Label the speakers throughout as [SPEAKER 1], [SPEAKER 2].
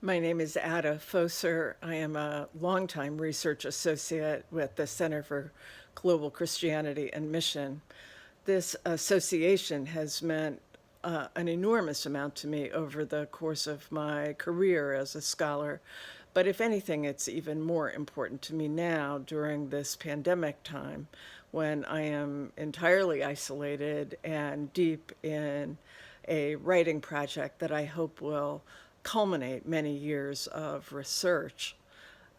[SPEAKER 1] My name is Ada Focer. I am a longtime research associate with the Center for Global Christianity and Mission. This association has meant an enormous amount to me over the course of my career as a scholar. But if anything, it's even more important to me now during this pandemic time when I am entirely isolated and deep in a writing project that I hope will culminate many years of research.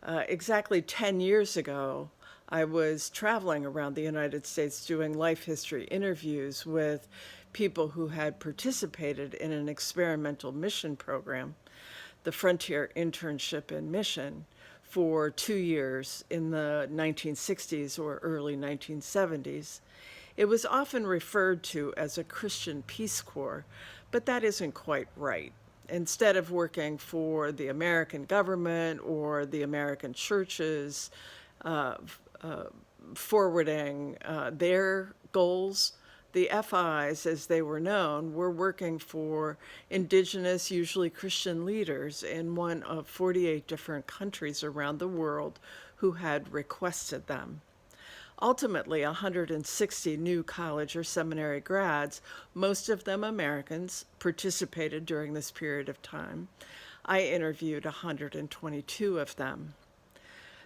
[SPEAKER 1] Exactly 10 years ago, I was traveling around the United States doing life history interviews with people who had participated in an experimental mission program, the Frontier Internship and Mission, for 2 years in the 1960s or early 1970s. It was often referred to as a Christian Peace Corps, but that isn't quite right. Instead of working for the American government or the American churches, uh, uh, forwarding their goals, the FIs, as they were known, were working for indigenous, usually Christian leaders in one of 48 different countries around the world who had requested them. Ultimately, 160 new college or seminary grads, most of them Americans, participated during this period of time. I interviewed 122 of them.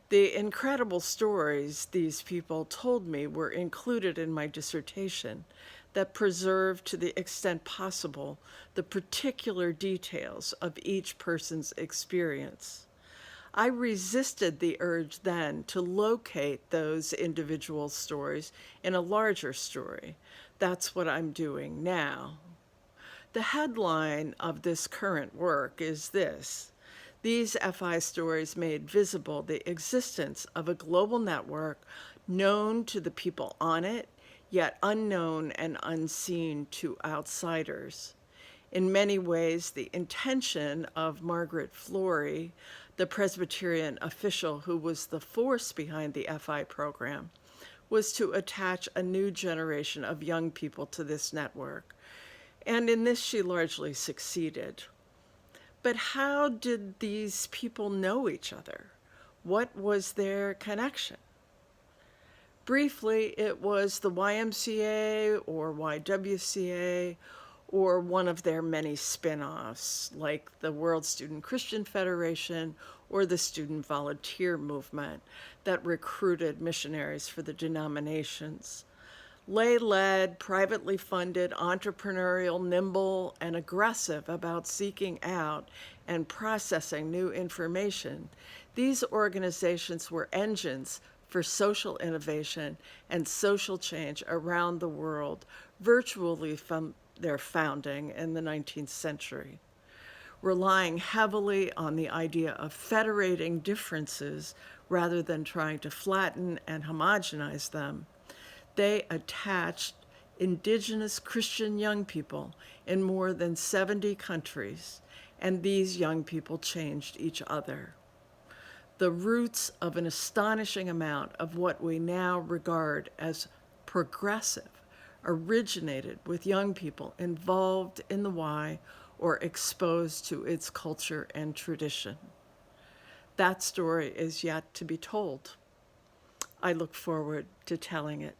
[SPEAKER 1] The incredible stories these people told me were included in my dissertation that preserved, to the extent possible, the particular details of each person's experience. I resisted the urge then to locate those individual stories in a larger story. That's what I'm doing now. The headline of this current work is this: these FI stories made visible the existence of a global network known to the people on it, yet unknown and unseen to outsiders. In many ways, the intention of Margaret Flory, the Presbyterian official who was the force behind the FI program, was to attach a new generation of young people to this network. And in this, she largely succeeded. But how did these people know each other? What was their connection? Briefly, it was the YMCA or YWCA or one of their many spin-offs, like the World Student Christian Federation or the Student Volunteer Movement, that recruited missionaries for the denominations. Lay-led, privately funded, entrepreneurial, nimble, and aggressive about seeking out and processing new information, these organizations were engines for social innovation and social change around the world, virtually from their founding in the 19th century. Relying heavily on the idea of federating differences rather than trying to flatten and homogenize them, they attached indigenous Christian young people in more than 70 countries, and these young people changed each other. The roots of an astonishing amount of what we now regard as progressive originated with young people involved in the Y or exposed to its culture and tradition. That story is yet to be told. I look forward to telling it.